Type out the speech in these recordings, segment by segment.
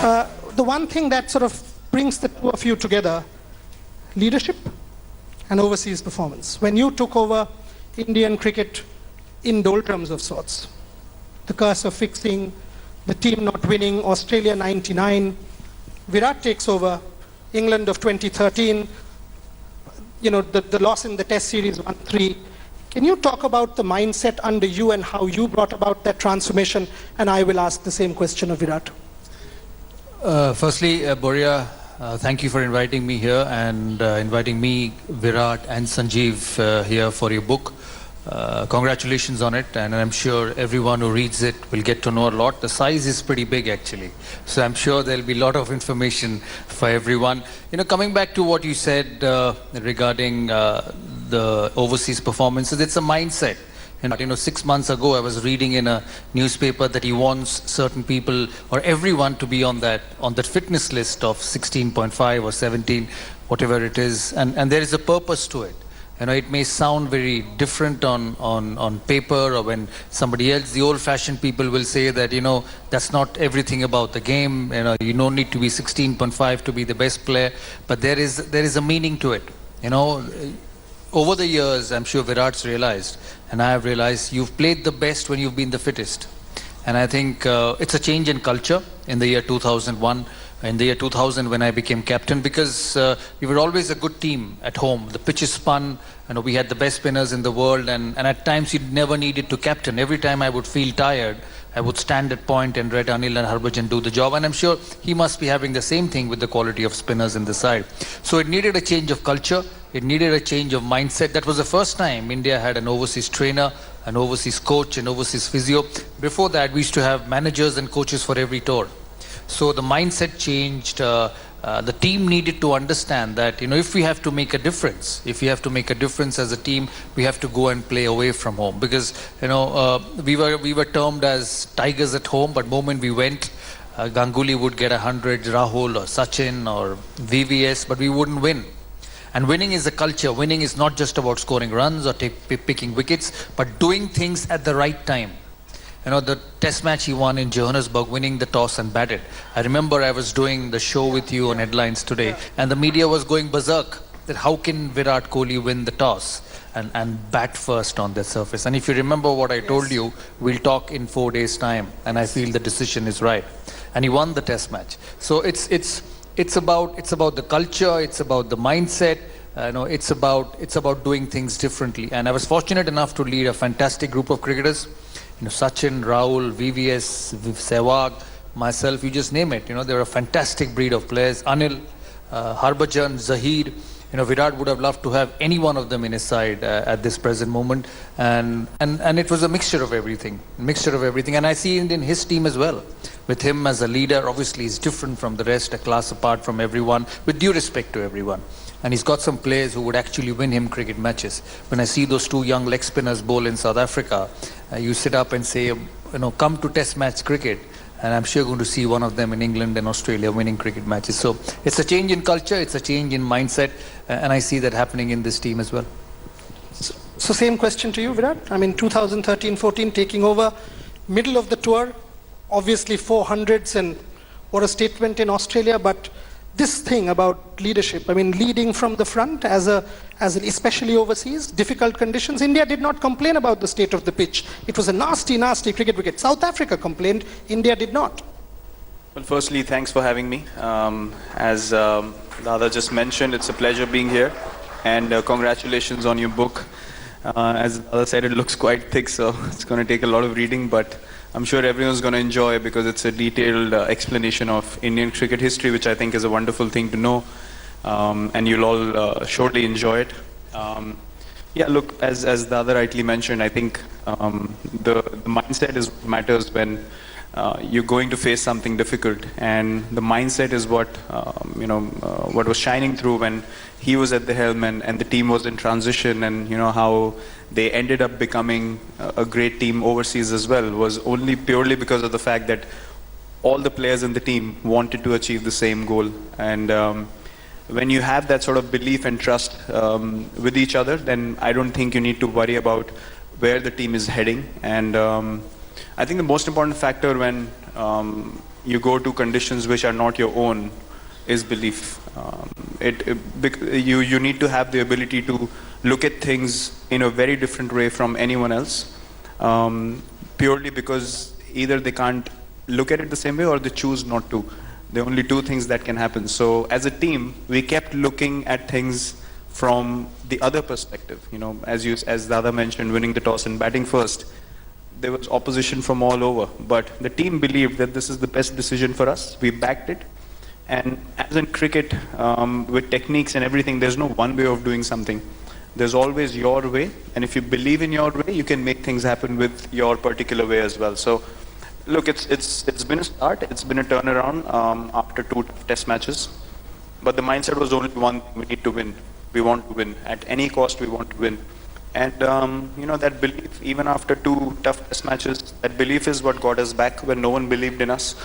The one thing that sort of brings the two of you together, leadership and overseas performance. When you took over Indian cricket in doldrums of sorts, the curse of fixing, the team not winning, Australia 99, Virat takes over, England of 2013, the loss in the Test series 1-3. Can you talk about the mindset under you and how you brought about that transformation? And I will ask the same question of Virat. Firstly, Boria, thank you for inviting me here and inviting me, Virat and Sanjeev here for your book. Congratulations on it, and I'm sure everyone who reads it will get to know a lot. The size is pretty big actually, so I'm sure there'll be a lot of information for everyone. Coming back to what you said regarding the overseas performances, it's a mindset. 6 months ago I was reading in a newspaper that he wants certain people or everyone to be on that fitness list of 16.5 or 17, whatever it is, and there is a purpose to it. It may sound very different on paper, or when somebody else, the old-fashioned people will say that, that's not everything about the game. You don't need to be 16.5 to be the best player, but there is a meaning to it. Over the years, I'm sure Virat's realized, and I have realized, you've played the best when you've been the fittest. And I think it's a change in culture in the year 2001. In the year 2000 when I became captain, because we were always a good team at home. The pitches spun, we had the best spinners in the world, and at times you never needed to captain. Every time I would feel tired, I would stand at point and let Anil and Harbhajan do the job, and I'm sure he must be having the same thing with the quality of spinners in the side. So it needed a change of culture, it needed a change of mindset. That was the first time India had an overseas trainer, an overseas coach, an overseas physio. Before that, we used to have managers and coaches for every tour. So the mindset changed. The team needed to understand that, if we have to make a difference, as a team, we have to go and play away from home. Because, we were termed as tigers at home, but moment we went, Ganguly would get 100, Rahul or Sachin or VVS, but we wouldn't win. And winning is a culture. Winning is not just about scoring runs or picking wickets, but doing things at the right time. The test match he won in Johannesburg, winning the toss and batted. I remember I was doing the show with you on Headlines today, and the media was going berserk that how can Virat Kohli win the toss and bat first on that surface. And if you remember what I told you, we'll talk in 4 days' time, and I feel the decision is right. And he won the test match. So it's about the culture, it's about the mindset. It's about doing things differently. And I was fortunate enough to lead a fantastic group of cricketers. Sachin, Rahul, VVS, Sehwag, myself, you just name it. They're a fantastic breed of players. Anil, Harbhajan, Zaheer. Virat would have loved to have any one of them in his side at this present moment. And it was a mixture of everything. And I see it in his team as well. With him as a leader, obviously he's different from the rest, a class apart from everyone, with due respect to everyone. And he's got some players who would actually win him cricket matches. When I see those two young leg spinners bowl in South Africa, you sit up and say, come to test match cricket. And I'm sure you're going to see one of them in England and Australia winning cricket matches. So it's a change in culture, it's a change in mindset. And I see that happening in this team as well. So same question to you, Virat. 2013-14, taking over, middle of the tour, obviously 400s, and what a statement in Australia, but this thing about leadership, leading from the front especially overseas, difficult conditions. India did not complain about the state of the pitch. It was a nasty, nasty cricket wicket. South Africa complained, India did not. Well, firstly, thanks for having me. As Dada just mentioned, it's a pleasure being here, and congratulations on your book. As Dada said, it looks quite thick, so it's going to take a lot of reading, but I'm sure everyone's going to enjoy it because it's a detailed explanation of Indian cricket history, which I think is a wonderful thing to know, and you'll all surely enjoy it. Yeah, look, as Dada rightly mentioned, I think the mindset is what matters when you're going to face something difficult, and the mindset is what what was shining through when he was at the helm and the team was in transition, and how they ended up becoming a great team overseas as well was only purely because of the fact that all the players in the team wanted to achieve the same goal. And when you have that sort of belief and trust with each other, then I don't think you need to worry about where the team is heading. And I think the most important factor when you go to conditions which are not your own is belief. You need to have the ability to look at things in a very different way from anyone else, purely because either they can't look at it the same way or they choose not to. There are only two things that can happen. So as a team, we kept looking at things from the other perspective. As Dada mentioned, winning the toss and batting first, there was opposition from all over. But the team believed that this is the best decision for us. We backed it. And as in cricket, with techniques and everything, there's no one way of doing something. There's always your way. And if you believe in your way, you can make things happen with your particular way as well. So, look, it's been a start. It's been a turnaround after 2 test matches. But the mindset was only one thing: we need to win. We want to win. At any cost, we want to win. And, that belief, even after 2 tough test matches, that belief is what got us back when no one believed in us.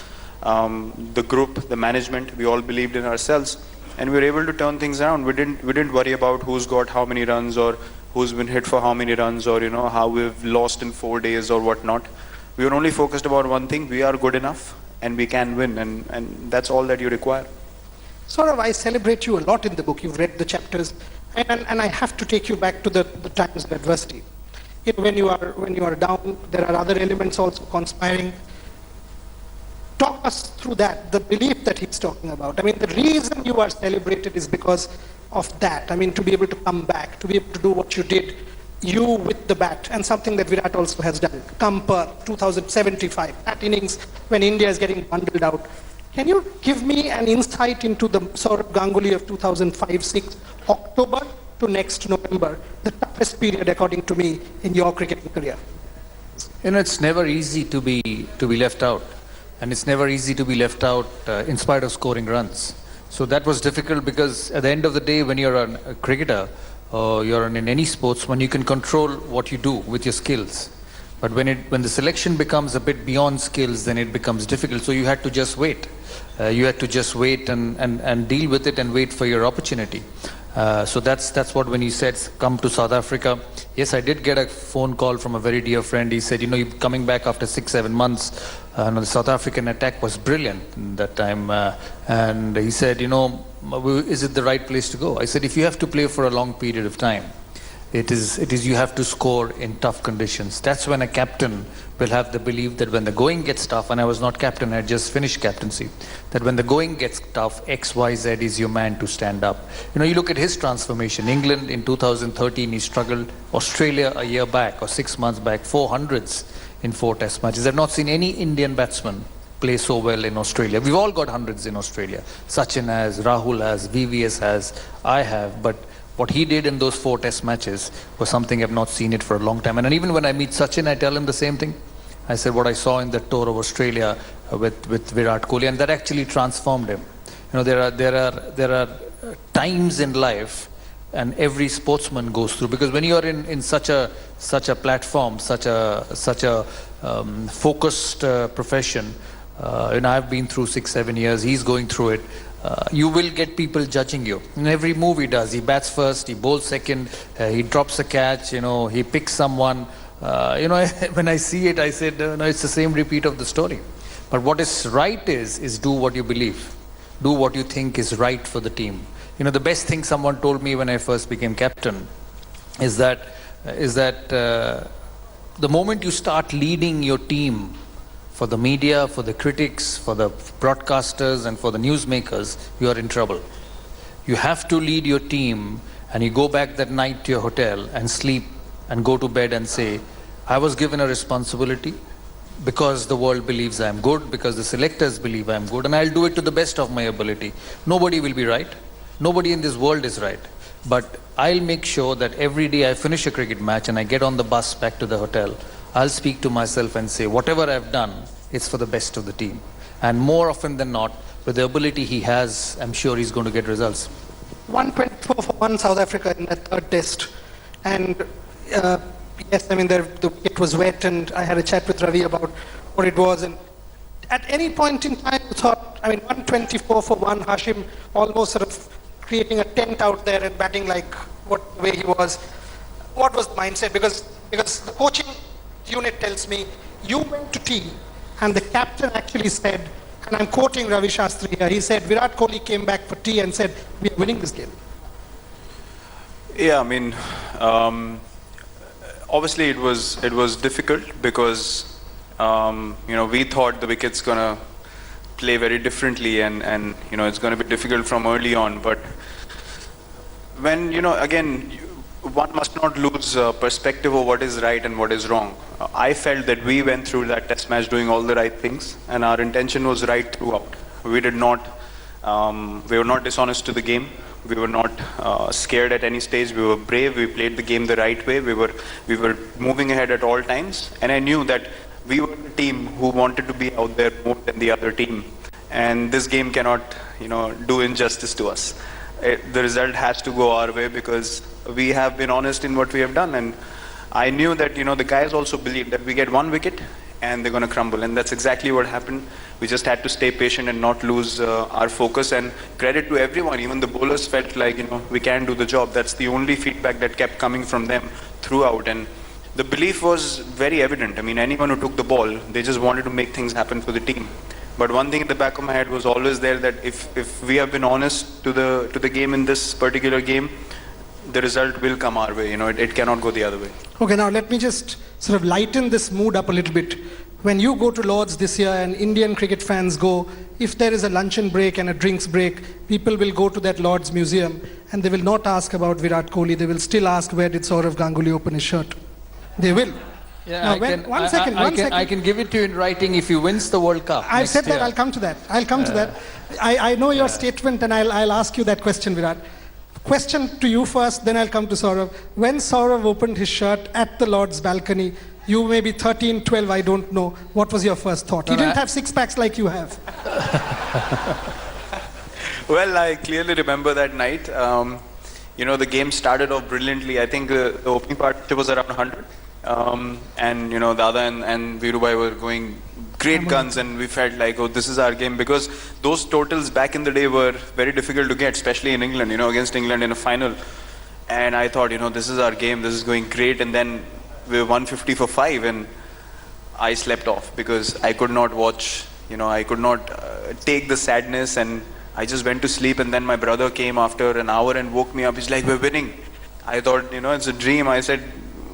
The group, the management, we all believed in ourselves. And we were able to turn things around. We didn't worry about who's got how many runs or who's been hit for how many runs or, how we've lost in 4 days or whatnot. We were only focused about one thing: we are good enough and we can win. And that's all that you require. Sourav, I celebrate you a lot in the book. You've read the chapters, and I have to take you back to the times of adversity. When you are down, there are other elements also conspiring. Talk us through that, the belief that he's talking about. I mean, the reason you are celebrated is because of that. I mean, to be able to come back, to be able to do what you did, you with the bat, and something that Virat also has done. Kamper, 2075, that innings when India is getting bundled out. Can you give me an insight into the Sourav Ganguly of 2005-06, October to next November, the toughest period, according to me, in your cricketing career? It's never easy to be left out. And it's never easy to be left out in spite of scoring runs. So that was difficult because at the end of the day, when you're a cricketer or you're in any sports, when you can control what you do with your skills. But when the selection becomes a bit beyond skills, then it becomes difficult. So you had to just wait. You had to just wait and deal with it and wait for your opportunity. So that's what when he said, come to South Africa. Yes, I did get a phone call from a very dear friend. He said, you're coming back after 6-7 months. The South African attack was brilliant in that time. And he said, is it the right place to go? I said, if you have to play for a long period of time, it is you have to score in tough conditions. That's when a captain will have the belief that when the going gets tough, and I was not captain, I had just finished captaincy, that when the going gets tough, X, Y, Z is your man to stand up. You look at his transformation. England in 2013, he struggled. Australia a year back or 6 months back, 400s in 4 test matches. I've not seen any Indian batsman play so well in Australia. We've all got hundreds in Australia. Sachin has, Rahul has, VVS has, I have, but what he did in those 4 test matches was something I've not seen it for a long time. And even when I meet Sachin, I tell him the same thing. I said what I saw in the tour of Australia with Virat Kohli, and that actually transformed him. There are times in life, and every sportsman goes through, because when you are in such a platform, such a focused profession, I've been through 6-7 years. He's going through it. You will get people judging you. In every move he does, he bats first, he bowls second, he drops a catch, he picks someone. When I see it, I said, no, it's the same repeat of the story. But what is right is do what you believe. Do what you think is right for the team. The best thing someone told me when I first became captain is that the moment you start leading your team, for the media, for the critics, for the broadcasters, and for the newsmakers, you are in trouble. You have to lead your team, and you go back that night to your hotel and sleep and go to bed and say, I was given a responsibility because the world believes I am good, because the selectors believe I am good, and I'll do it to the best of my ability. Nobody will be right. Nobody in this world is right. But I'll make sure that every day I finish a cricket match and I get on the bus back to the hotel, I'll speak to myself and say, whatever I've done, it's for the best of the team. And more often than not, with the ability he has, I'm sure he's going to get results. 124 for 1 South Africa in that 3rd test. And yes, the wicket was wet, and I had a chat with Ravi about what it was. And at any point in time, you thought, 124 for 1, Hashim almost sort of creating a tent out there and batting like the way he was. What was the mindset? Because the coaching unit tells me you went to tea, and the captain actually said, And I'm quoting Ravi Shastri here. He said, Virat Kohli came back for tea and said, we are winning this game. Yeah, I mean, obviously it was difficult because we thought the wicket's gonna play very differently, and it's gonna be difficult from early on. But when again, one must not lose perspective of what is right and what is wrong. I felt that we went through that test match doing all the right things, and our intention was right throughout. We did not, we were not dishonest to the game. We were not scared at any stage. We were brave. We played the game the right way. We were moving ahead at all times, and I knew that we were the team who wanted to be out there more than the other team. And this game cannot, do injustice to us. The result has to go our way because we have been honest in what we have done. And I knew that, the guys also believed that we get one wicket and they're going to crumble. And that's exactly what happened. We just had to stay patient and not lose our focus. And credit to everyone. Even the bowlers felt like, we can do the job. That's the only feedback that kept coming from them throughout. And the belief was very evident. I mean, anyone who took the ball, they just wanted to make things happen for the team. But one thing in the back of my head was always there, that if we have been honest to the game in this particular game, the result will come our way. It cannot go the other way. Okay, now let me just sort of lighten this mood up a little bit. When you go to Lord's this year and Indian cricket fans go, if there is a luncheon break and a drinks break, people will go to that Lord's museum and they will not ask about Virat Kohli. They will still ask, where did Sourav Ganguly open his shirt? They will. Yeah, now, one second. I can give it to you in writing if he wins the World Cup. I've said that. I'll come to that. I know your statement, and I'll ask you that question, Virat. Question to you first, then I'll come to Sourav. When Sourav opened his shirt at the Lord's balcony, you may be 13, 12, I don't know. What was your first thought? He didn't have six packs like you have. Well, I clearly remember that night. The game started off brilliantly. I think the opening partnership was around 100. And Dada and Virubai were going great guns, and we felt like, oh, this is our game, because those totals back in the day were very difficult to get, especially in England, against England in a final. And I thought, this is our game, this is going great. And then we were 150 for 5, and I slept off because I could not watch, I could not take the sadness, and I just went to sleep. And then my brother came after an hour and woke me up. He's like, we're winning. I thought, it's a dream. I said,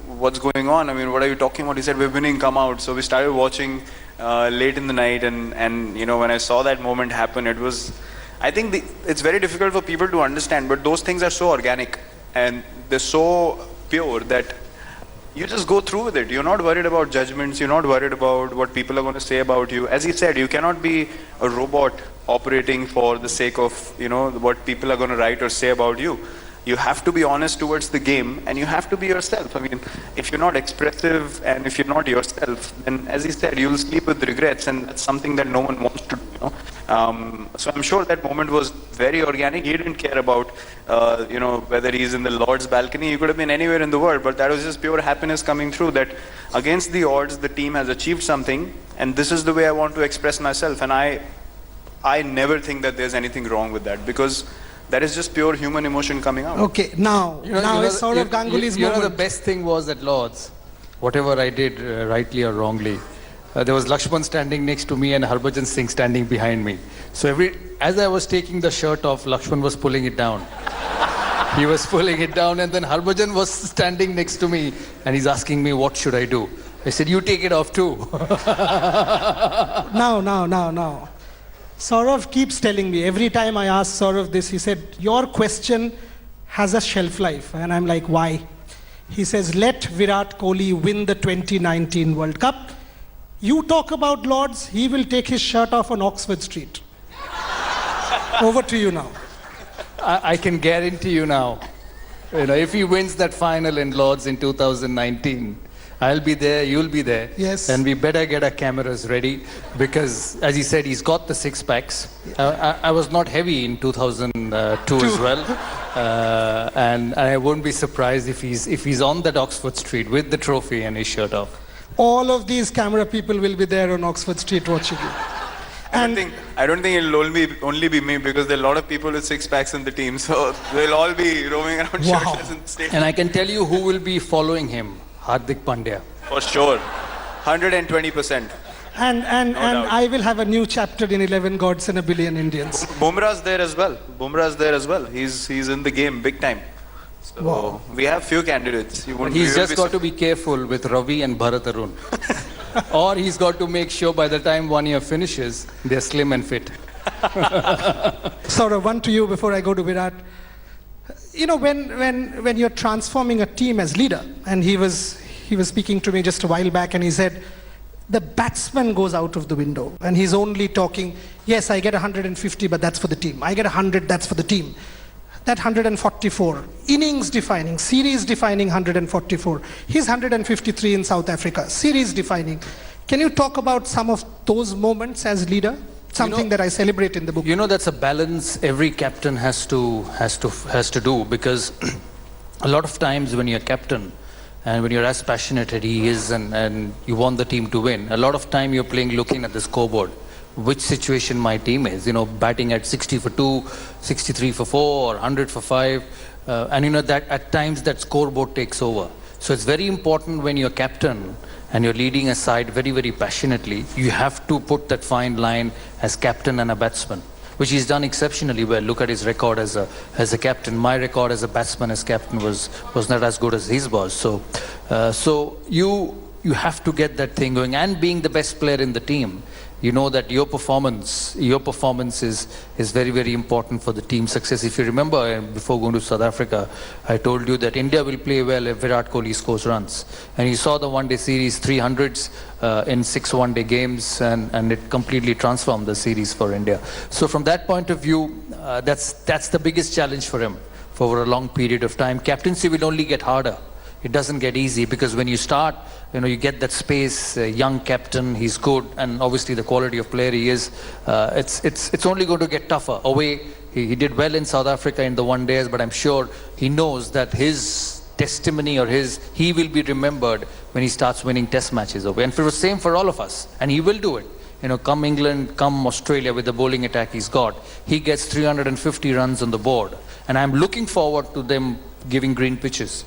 what's going on? I mean, what are you talking about? He said, we're winning, come out. So we started watching late in the night, and when I saw that moment happen, it was, I think it's very difficult for people to understand, but those things are so organic and they're so pure that you just go through with it. You're not worried about judgments. You're not worried about what people are going to say about you. As he said, you cannot be a robot operating for the sake of, what people are going to write or say about you. You have to be honest towards the game, and you have to be yourself. I mean, if you're not expressive and if you're not yourself, then, as he said, you'll sleep with regrets, and that's something that no one wants to do. So I'm sure that moment was very organic. He didn't care about, whether he's in the Lord's balcony. He could have been anywhere in the world, but that was just pure happiness coming through, that against the odds, the team has achieved something, and this is the way I want to express myself. And I never think that there's anything wrong with that, because that is just pure human emotion coming out. Okay, now it's Sourav Ganguly's moment. The best thing was at Lord's, whatever I did, rightly or wrongly, there was Lakshman standing next to me and Harbhajan Singh standing behind me. So as I was taking the shirt off, Lakshman was pulling it down. He was pulling it down, and then Harbhajan was standing next to me and he's asking me, what should I do? I said, you take it off too. Now. Sourav keeps telling me, every time I ask Sourav this, he said, your question has a shelf life. And I'm like, why? He says, let Virat Kohli win the 2019 World Cup. You talk about Lords, he will take his shirt off on Oxford Street. Over to you now. I can guarantee you now, if he wins that final in Lords in 2019, I'll be there, you'll be there. Yes. And we better get our cameras ready, because, as he said, he's got the six packs. I was not heavy in 2002 as well. And I won't be surprised if he's on that Oxford Street with the trophy and his shirt off. All of these camera people will be there on Oxford Street watching you. I don't think it'll only be me, because there are a lot of people with six packs in the team, so they'll all be roaming around shirtless in the stadium. And I can tell you who will be following him. Hardik Pandya. For sure. 120%. And doubt. I will have a new chapter in 11 Gods and a Billion Indians. Bumrah's there as well. Bumrah's there as well. He's in the game big time. So Wow. we have few candidates. He's just got to be careful with Ravi and Bharat Arun. Or he's got to make sure by the time 1 year finishes, they're slim and fit. Sourav, one to you before I go to Virat. You know, when you're transforming a team as leader, and he was speaking to me just a while back, and he said, the batsman goes out of the window, and he's only talking, yes, I get 150, but that's for the team. I get 100, that's for the team. That 144, innings defining, series defining 144. He's 153 in South Africa, series defining. Can you talk about some of those moments as leader? Something that I celebrate in the book. You know, that's a balance every captain has to do, because a lot of times when you're captain and when you're as passionate as he is and you want the team to win, a lot of time you're playing looking at the scoreboard, which situation my team is, you know, batting at 60 for 2, 63 for 4, or 100 for 5, and you know that at times that scoreboard takes over. So it's very important when you're captain and you're leading a side very, very passionately, you have to put that fine line as captain and a batsman, which he's done exceptionally well. Look at his record as a captain. My record as a batsman, as captain, was not as good as his was. So you have to get that thing going, and being the best player in the team, you know that your performance is very, very important for the team's success. If you remember, before going to South Africa, I told you that India will play well if Virat Kohli scores runs. And you saw the one-day series, 300s in 6 one-day games, and it completely transformed the series for India. So from that point of view, that's the biggest challenge for him for over a long period of time. Captaincy will only get harder. It doesn't get easy, because when you start, you know, you get that space, young captain, he's good, and obviously the quality of player he is, it's only going to get tougher. Away, he did well in South Africa in the one days, but I'm sure he knows that his testimony or he will be remembered when he starts winning test matches away. And for the same for all of us, and he will do it. You know, come England, come Australia, with the bowling attack he's got, he gets 350 runs on the board, and I'm looking forward to them giving green pitches.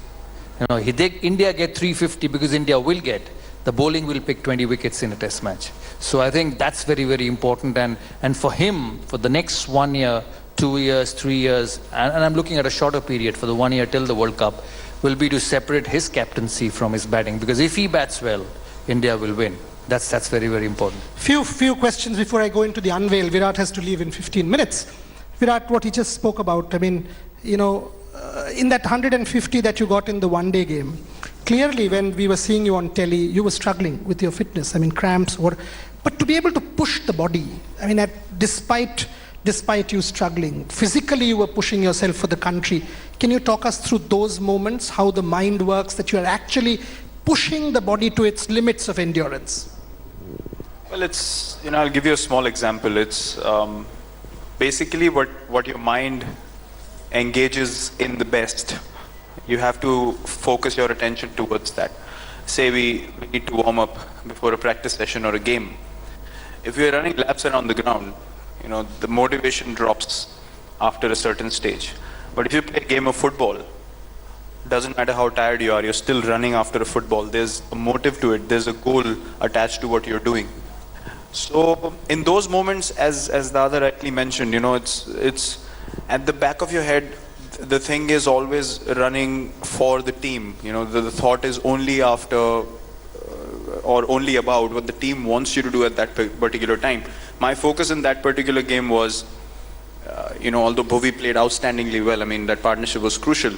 You know, India get 350 because India will get. The bowling will pick 20 wickets in a test match. So I think that's very, very important. And for him, for the next 1 year, 2 years, 3 years, and I'm looking at a shorter period for the 1 year till the World Cup, will be to separate his captaincy from his batting. Because if he bats well, India will win. That's very, very important. Few questions before I go into the unveil. Virat has to leave in 15 minutes. Virat, what he just spoke about, I mean, you know, in that 150 that you got in the one-day game, clearly when we were seeing you on telly, you were struggling with your fitness. I mean, cramps, but to be able to push the body, I mean, despite you struggling, physically you were pushing yourself for the country. Can you talk us through those moments, how the mind works, that you are actually pushing the body to its limits of endurance? Well, it's, you know, I'll give you a small example. It's basically what your mind engages in the best. You have to focus your attention towards that. Say we need to warm up before a practice session or a game. If we are running laps around the ground, you know, the motivation drops after a certain stage. But if you play a game of football, doesn't matter how tired you are, you're still running after a football. There's a motive to it. There's a goal attached to what you're doing. So in those moments, as the other rightly mentioned, you know, it's at the back of your head, the thing is always running for the team. You know, the thought is only after or only about what the team wants you to do at that particular time. My focus in that particular game was, you know, although Bhuvi played outstandingly well, I mean, that partnership was crucial.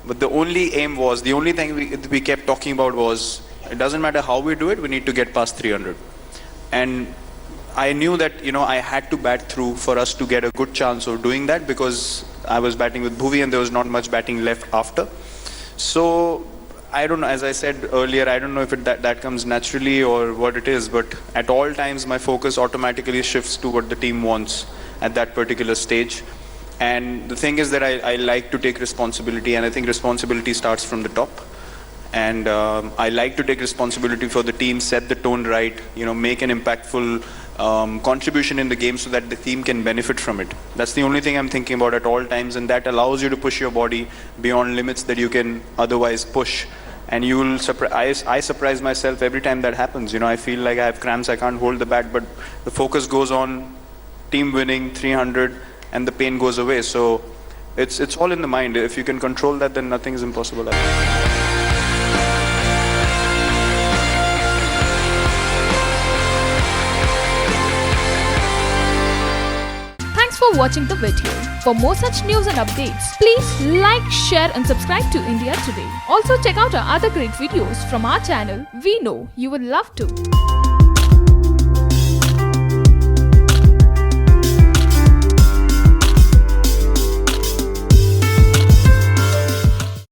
But the only aim was, the only thing we kept talking about was, it doesn't matter how we do it, we need to get past 300. And I knew that, you know, I had to bat through for us to get a good chance of doing that, because I was batting with Bhuvi and there was not much batting left after. So I don't know, as I said earlier, I don't know if that comes naturally or what it is, but at all times my focus automatically shifts to what the team wants at that particular stage. And the thing is that I like to take responsibility, and I think responsibility starts from the top. And I like to take responsibility for the team, set the tone right, you know, make an impactful contribution in the game so that the team can benefit from it. That's the only thing I'm thinking about at all times, and that allows you to push your body beyond limits that you can otherwise push And I surprise myself every time that happens. You know, I feel like I have cramps, I can't hold the bat, but the focus goes on team winning 300 and the pain goes away. So it's all in the mind. If you can control that, then nothing is impossible. Thanks for watching the video. For more such news and updates, please like, share and subscribe to India Today. Also check out our other great videos from our channel. We know you will love to.